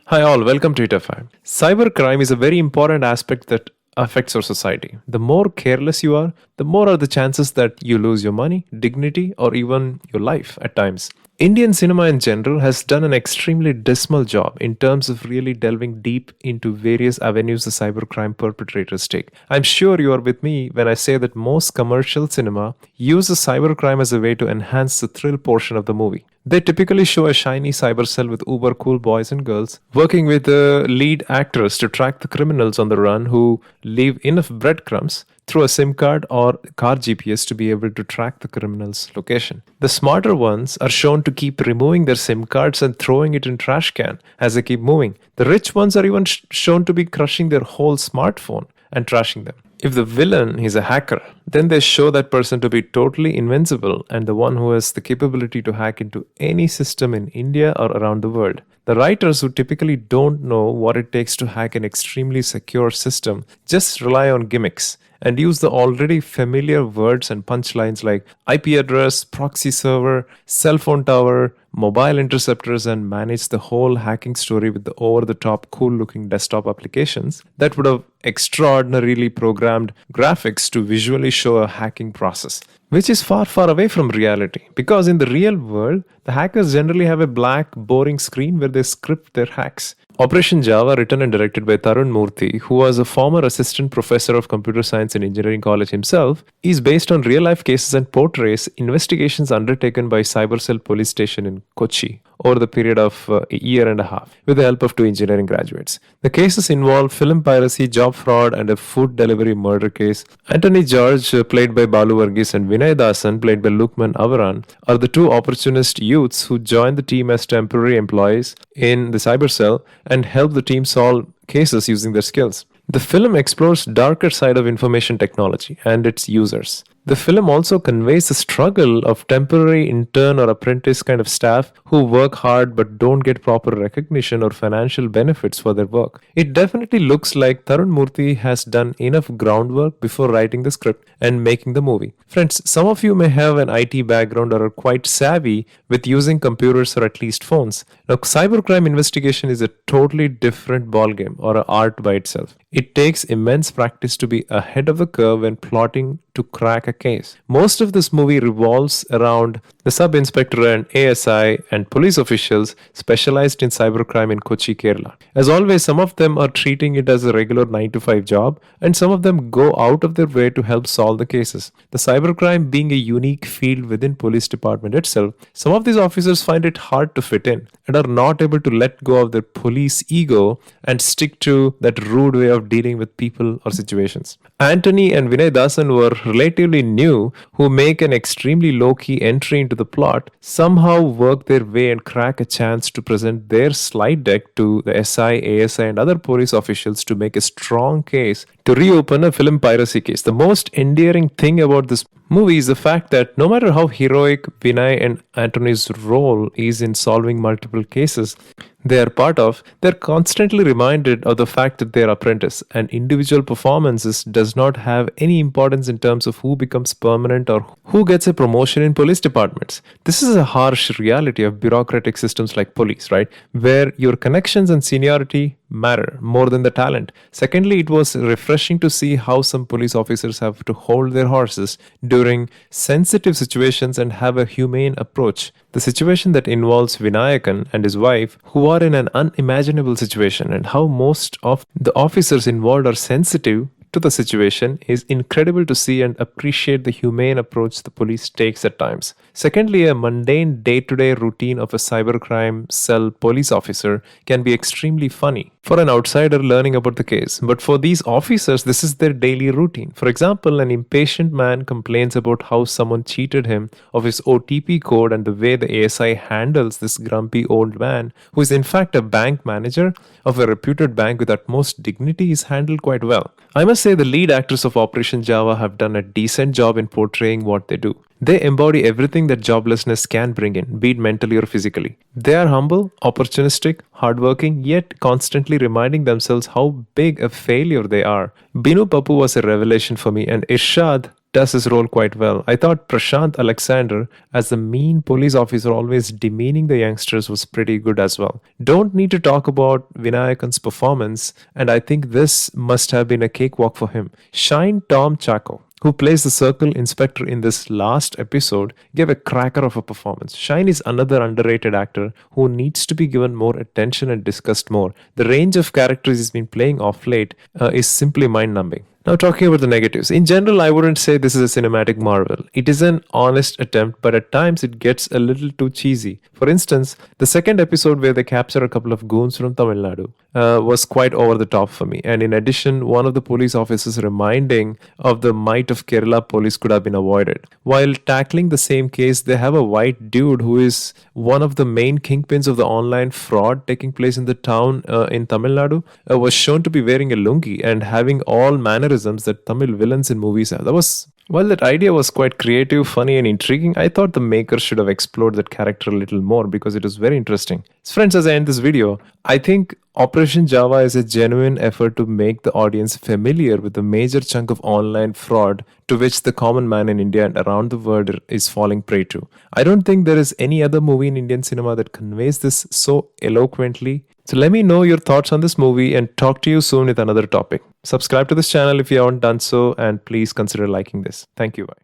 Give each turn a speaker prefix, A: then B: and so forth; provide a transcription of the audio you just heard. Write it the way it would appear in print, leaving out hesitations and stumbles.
A: Hi all, welcome to ITFI. Cybercrime is a very important aspect that affects our society. The more careless you are, the more are the chances that you lose your money, dignity, or even your life at times. Indian cinema in general has done an extremely dismal job in terms of really delving deep into various avenues the cybercrime perpetrators take. I'm sure you are with me when I say that most commercial cinema uses cybercrime as a way to enhance the thrill portion of the movie. They typically show a shiny cyber cell with uber cool boys and girls working with the lead actors to track the criminals on the run who leave enough breadcrumbs through a SIM card or car GPS to be able to track the criminal's location. The smarter ones are shown to keep removing their SIM cards and throwing it in trash can as they keep moving. The rich ones are even shown to be crushing their whole smartphone and trashing them. If the villain is a hacker, then they show that person to be totally invincible and the one who has the capability to hack into any system in India or around the world. The writers, who typically don't know what it takes to hack an extremely secure system, just rely on gimmicks and use the already familiar words and punchlines like IP address, proxy server, cell phone tower, mobile interceptors, and manage the whole hacking story with the over-the-top cool-looking desktop applications that would have extraordinarily programmed graphics to visually show a hacking process, which is far, far away from reality. Because in the real world, the hackers generally have a black, boring screen where they script their hacks. Operation Java, written and directed by Tarun Murthy, who was a former assistant professor of computer science in engineering college himself, is based on real-life cases and portrays investigations undertaken by Cybercell police station in Kochi over the period of a year and a half with the help of two engineering graduates. The cases involve film piracy, job fraud, and a food delivery murder case. Anthony George, played by Balu Varghese, and Vinay Dasan, played by Lukman Avaran, are the two opportunist youths who join the team as temporary employees in the Cybercell and help the team solve cases using their skills. The film explores darker side of information technology and its users. The film also conveys the struggle of temporary intern or apprentice kind of staff who work hard but don't get proper recognition or financial benefits for their work. It definitely looks like Tarun Murthy has done enough groundwork before writing the script and making the movie. Friends, some of you may have an IT background or are quite savvy with using computers or at least phones. Now, cybercrime investigation is a totally different ballgame or an art by itself. It takes immense practice to be ahead of the curve when plotting to crack a case. Most of this movie revolves around the sub-inspector and ASI and police officials specialized in cybercrime in Kochi, Kerala. As always, some of them are treating it as a regular 9 to 5 job, and some of them go out of their way to help solve the cases. The cybercrime being a unique field within police department itself, some of these officers find it hard to fit in and are not able to let go of their police ego and stick to that rude way of dealing with people or situations. Anthony and Vinay Dasan were relatively new, who make an extremely low-key entry into the plot, somehow work their way and crack a chance to present their slide deck to the SI, ASI, and other police officials to make a strong case to reopen a film piracy case. The most endearing thing about this movie is the fact that no matter how heroic Vinay and Anthony's role is in solving multiple cases they are part of, they're constantly reminded of the fact that they're apprentice, and individual performances does not have any importance in terms of who becomes permanent or who gets a promotion in police departments. This is a harsh reality of bureaucratic systems like police, right? Where your connections and seniority matter more than the talent. Secondly, it was refreshing to see how some police officers have to hold their horses during sensitive situations and have a humane approach. The situation that involves Vinayakan and his wife, who are in an unimaginable situation, and how most of the officers involved are sensitive to the situation is incredible to see and appreciate the humane approach the police takes at times. Secondly, a mundane day-to-day routine of a cybercrime cell police officer can be extremely funny for an outsider learning about the case. But for these officers, this is their daily routine. For example, an impatient man complains about how someone cheated him of his OTP code, and the way the ASI handles this grumpy old man, who is in fact a bank manager of a reputed bank with utmost dignity, is handled quite well. I must say the lead actors of Operation Java have done a decent job in portraying what they do. They embody everything that joblessness can bring in, be it mentally or physically. They are humble, opportunistic, hardworking, yet constantly reminding themselves how big a failure they are. Binu Papu was a revelation for me, and Irshad does his role quite well. I thought Prashant Alexander, as the mean police officer always demeaning the youngsters, was pretty good as well. Don't need to talk about Vinayakan's performance, and I think this must have been a cakewalk for him. Shine Tom Chaco, who plays the circle inspector in this last episode, gave a cracker of a performance. Shine is another underrated actor who needs to be given more attention and discussed more. The range of characters he's been playing off late is simply mind numbing. Now, talking about the negatives. In general, I wouldn't say this is a cinematic marvel. It is an honest attempt, but at times it gets a little too cheesy. For instance, the second episode where they capture a couple of goons from Tamil Nadu was quite over the top for me. And in addition, one of the police officers reminding of the might of Kerala police could have been avoided. While tackling the same case, they have a white dude who is one of the main kingpins of the online fraud taking place in the town in Tamil Nadu, was shown to be wearing a lungi and having all mannerisms that Tamil villains in movies have. While that idea was quite creative, funny, and intriguing, I thought the makers should have explored that character a little more because it was very interesting. So friends, as I end this video, I think Operation Java is a genuine effort to make the audience familiar with the major chunk of online fraud to which the common man in India and around the world is falling prey to. I don't think there is any other movie in Indian cinema that conveys this so eloquently. So let me know your thoughts on this movie and talk to you soon with another topic. Subscribe to this channel if you haven't done so, and please consider liking this. Thank you. Bye.